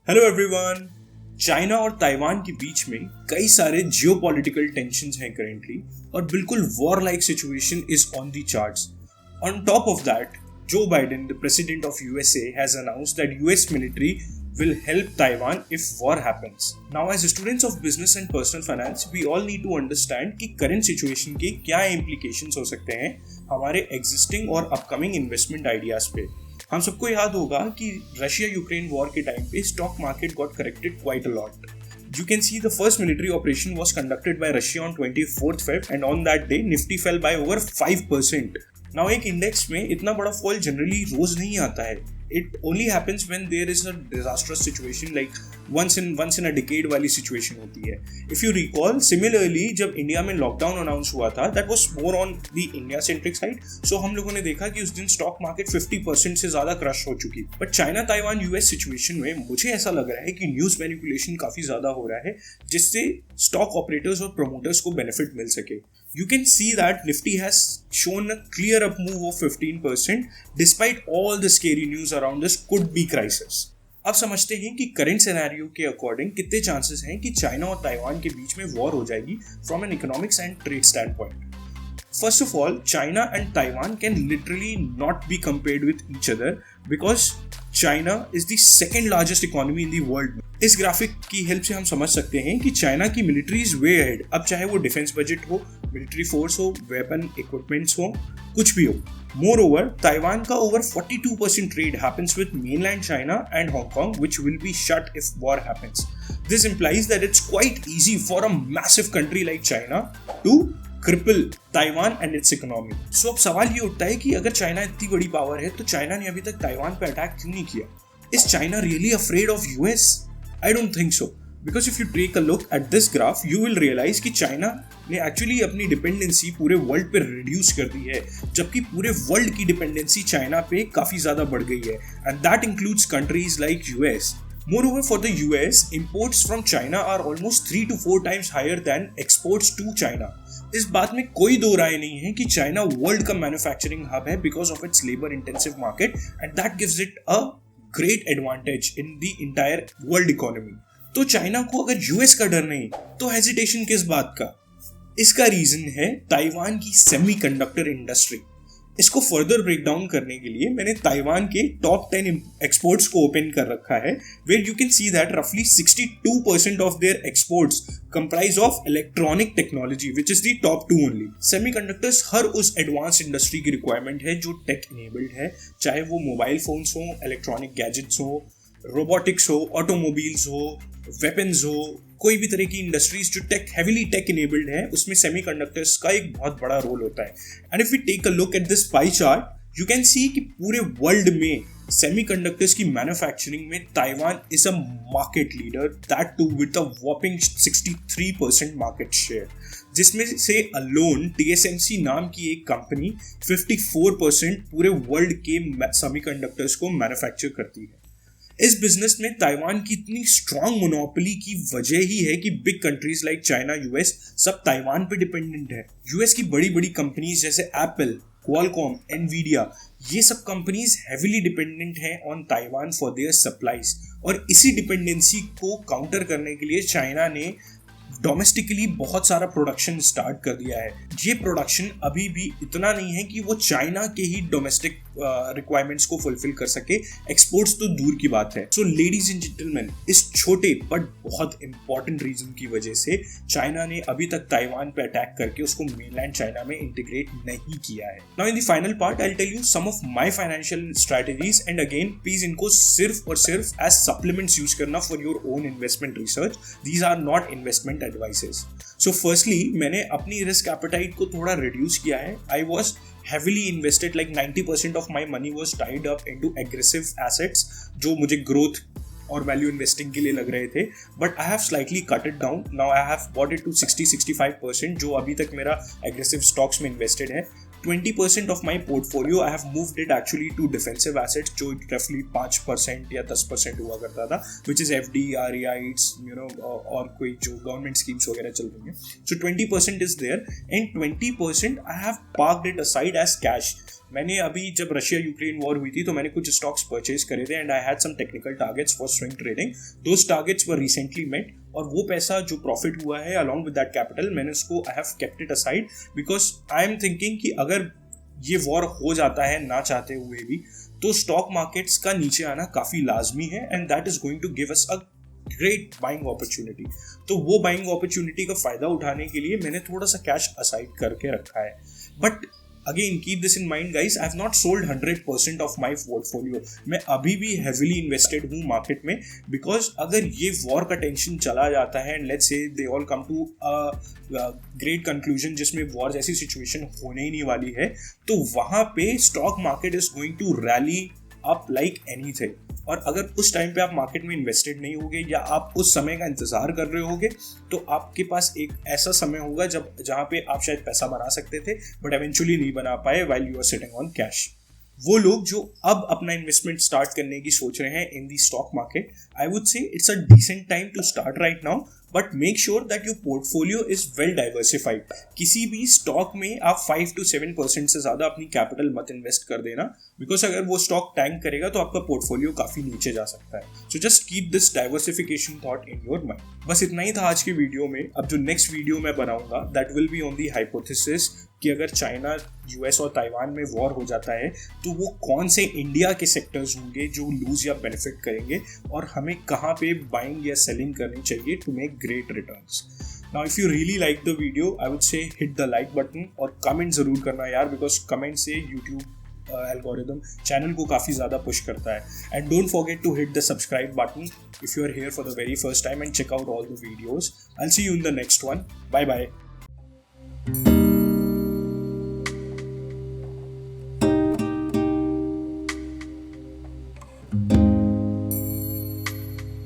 Hello everyone. China और Taiwan के बीच में कई सारे जियोपॉलिटिकल टेंशंस हैं करेंटली और बिल्कुल war like situation is on the charts. On top of that, Joe Biden, the president of USA, has announced that US military will help Taiwan if war happens. Now, as students of business and personal finance, we all need to understand कि current situation के क्या implications हो सकते हैं हमारे existing और upcoming investment ideas पे। हम सबको याद होगा कि रशिया यूक्रेन वॉर के टाइम पे stock market got corrected quite a lot. You can see the first military operation was conducted by Russia on 24th Feb and on that day Nifty fell by over 5%. Now एक index में इतना बड़ा fall generally रोज नहीं आता है. It only happens when there is a disastrous situation like once in a decade वाली situation होती है. If you recall, similarly जब इंडिया में लॉकडाउन अनाउंस हुआ था, that was more on the India centric side. So हम लोगों ने देखा कि उस दिन स्टॉक मार्केट 50% से ज्यादा क्रश हो चुकी. But China Taiwan US situation में मुझे ऐसा लग रहा है कि न्यूज मैनिपुलेशन काफी ज्यादा हो रहा है जिससे स्टॉक ऑपरेटर्स और प्रमोटर्स को बेनिफिट मिल सके. You can see that Nifty has shown a clear up move of 15% despite all the scary news around this could be crisis. अब समझते हैं कि करंट सिनेरियो के अकॉर्डिंग कितने चांसेस हैं कि चाइना और ताइवान के बीच में वॉर हो जाएगी from N economics and trade stand point. First of all, China and Taiwan can literally not be compared with each other because China is the second largest economy in the world. इस graphic की help से हम समझ सकते हैं कि China की military is way ahead. अब चाहे वो डिफेंस बजट हो, मिलिट्री फोर्स हो, वेपन इक्विपमेंट्स हो, कुछ भी हो. Moreover, ताइवान का over 42% trade happens with mainland China and Hong Kong, which will be shut if war happens. This implies that it's quite easy for a massive country like China to cripple Taiwan and its economy. So अब सवाल ये उठता है कि अगर China इतनी बड़ी power है तो चाइना ने अभी तक ताइवान पे अटैक क्यों नहीं किया? Is China really afraid of US? I don't think so. Because if you take a look at this graph, you will realize कि चाइना ने एक्चुअली अपनी डिपेंडेंसी पूरे वर्ल्ड पे रिड्यूस कर दी है, जबकि पूरे वर्ल्ड की डिपेंडेंसी चाइना पे काफी ज्यादा बढ़ गई है. And that includes countries like US. Moreover, for the US, imports from China are almost 3 to 4 times higher than exports to China. इस बात में कोई दो राय नहीं है कि चाइना वर्ल्ड का मैन्युफैक्चरिंग हब है because of its labour intensive market and that gives it a great advantage in the entire world economy. तो चाइना को अगर यूएस का डर नहीं तो हेजिटेशन किस बात का? इसका रीजन है ताइवान की सेमीकंडक्टर इंडस्ट्री. इसको फर्दर ब्रेक डाउन करने के लिए मैंने ताइवान के टॉप 10 एक्सपोर्ट्स को ओपन कर रखा है, where you can see that रफली 62% of their exports comprise of electronic technology, which is the top 2 only. Semiconductors हर उस एडवांस्ड इंडस्ट्री की रिक्वायरमेंट है जो टेक इनेबल्ड है, चाहे वो मोबाइल फोन्स हो, इलेक्ट्रॉनिक गैजेट्स हो, रोबोटिक्स हो, ऑटोमोबाइल्स हो, वेपन्स हो, कोई भी तरह की इंडस्ट्रीज जो हेवीली टेक इनेबल्ड है उसमें सेमीकंडक्टर्स का एक बहुत बड़ा रोल होता है. And if we take a look at this pie chart, you can see कि पूरे वर्ल्ड में सेमीकंडक्टर्स की मैन्युफैक्चरिंग में Taiwan is a market leader, that too with a whopping 63% market share, जिसमें से अलोन TSMC नाम की एक कंपनी 54% पूरे वर्ल्ड के सेमीकंडक्टर्स को मैन्युफैक्चर करती है. इस बिजनेस में ताइवान की इतनी स्ट्रॉन्ग मोनोपोली की वजह ही है कि big countries like China, US सब ताइवान पे डिपेंडेंट है. यूएस की बड़ी बड़ी कंपनीज जैसे एप्पल, क्वालकॉम, एनवीडिया, ये सब कंपनीज हेवीली डिपेंडेंट हैं on Taiwan for their supplies. और इसी डिपेंडेंसी को काउंटर करने के लिए चाइना ने डोमेस्टिकली बहुत सारा प्रोडक्शन स्टार्ट कर दिया है. ये प्रोडक्शन अभी भी इतना नहीं है कि वो चाइना के ही डोमेस्टिक रिक्वायरमेंट्स को फुलफिल कर सके, एक्सपोर्ट्स तो दूर की बात है. सो लेडीज एंड जेंटलमैन, इस छोटे बट बहुत इंपॉर्टेंट रीजन की वजह से चाइना ने अभी तक ताइवान पे अटैक करके उसको मेनलैंड चाइना में इंटीग्रेट नहीं किया है. Now in the final part I will tell you some of my financial strategies and again please इनको सिर्फ और सिर्फ एज सप्लीमेंट्स यूज करना for your own investment research. These are not investment advices. So firstly, मैंने अपनी risk appetite को थोड़ा reduce किया है. I was heavily invested, like 90% of my money was tied up into aggressive assets जो मुझे growth और वैल्यू इन्वेस्टिंग के लिए लग रहे थे, but I have slightly cut it down. Now I have bought it to 60-65% जो अभी तक मेरा एग्रेसिव स्टॉक्स में इन्वेस्टेड है. 20% of my portfolio I have moved it actually to defensive assets जो रफली 5% या 10% हुआ करता था, विच इज FD, REITs, और कोई जो गवर्नमेंट स्कीम्स वगैरह चल रही हैं. So 20% is there and 20% I have parked it aside as cash. मैंने अभी जब रशिया यूक्रेन वॉर हुई थी तो मैंने कुछ स्टॉक्स परचेज करे थे and I had some technical targets for swing trading. Those targets were recently met और वो पैसा जो प्रॉफिट हुआ है अलॉन्ग विद दैट कैपिटल मैंने उसको I have kept it aside because I am thinking कि अगर ये वॉर हो जाता है ना चाहते हुए भी तो स्टॉक मार्केट्स का नीचे आना काफ़ी लाजमी है and that is going to give us a great buying opportunity. तो वो बाइंग अपॉर्चुनिटी का फायदा उठाने के लिए मैंने थोड़ा सा कैश असाइड करके रखा है. But again keep this in mind guys, I have not sold 100% of my portfolio. मैं अभी भी हेविली इन्वेस्टेड हूँ मार्केट में बिकॉज अगर ये वॉर का टेंशन चला जाता है and let's say they all come to great conclusion जिसमें वॉर जैसी सिचुएशन होने ही नहीं वाली है, तो वहाँ पे stock market is going to rally up like anything. और अगर उस टाइम पे आप मार्केट में इन्वेस्टेड नहीं होगे या आप उस समय का इंतजार कर रहे होगे तो आपके पास एक ऐसा समय होगा जहाँ पे आप शायद पैसा बना सकते थे बट एवेंचुअली नहीं बना पाए while you are sitting on cash. वो लोग जो अब अपना इन्वेस्टमेंट स्टार्ट करने की सोच रहे हैं in the stock market, I would say it's a decent time to start right now but make sure that your portfolio is well diversified. किसी भी स्टॉक में आप 5 to 7% से ज़्यादा अपनी कैपिटल मत इन्वेस्ट कर देना बिकॉज अगर वो स्टॉक टैंक करेगा तो आपका पोर्टफोलियो काफ़ी नीचे जा सकता है. So just keep this diversification thought in your mind. बस इतना ही था आज की वीडियो में. अब जो नेक्स्ट वीडियो मैं बनाऊंगा that will be on the hypothesis कि अगर चाइना, यूएस और ताइवान में वॉर हो जाता है तो वो कौन से इंडिया के सेक्टर्स होंगे जो लूज या बेनिफिट करेंगे और हमें कहाँ पे बाइंग या सेलिंग करनी चाहिए to make great returns. Now if you really like the video, I would say hit the like button और comment ज़रूर करना यार because comment से YouTube algorithm channel को काफ़ी ज़्यादा push करता है. And don't forget to hit the subscribe button if you are here for the very first time and check out all the videos. I'll see you in the next one. Bye bye.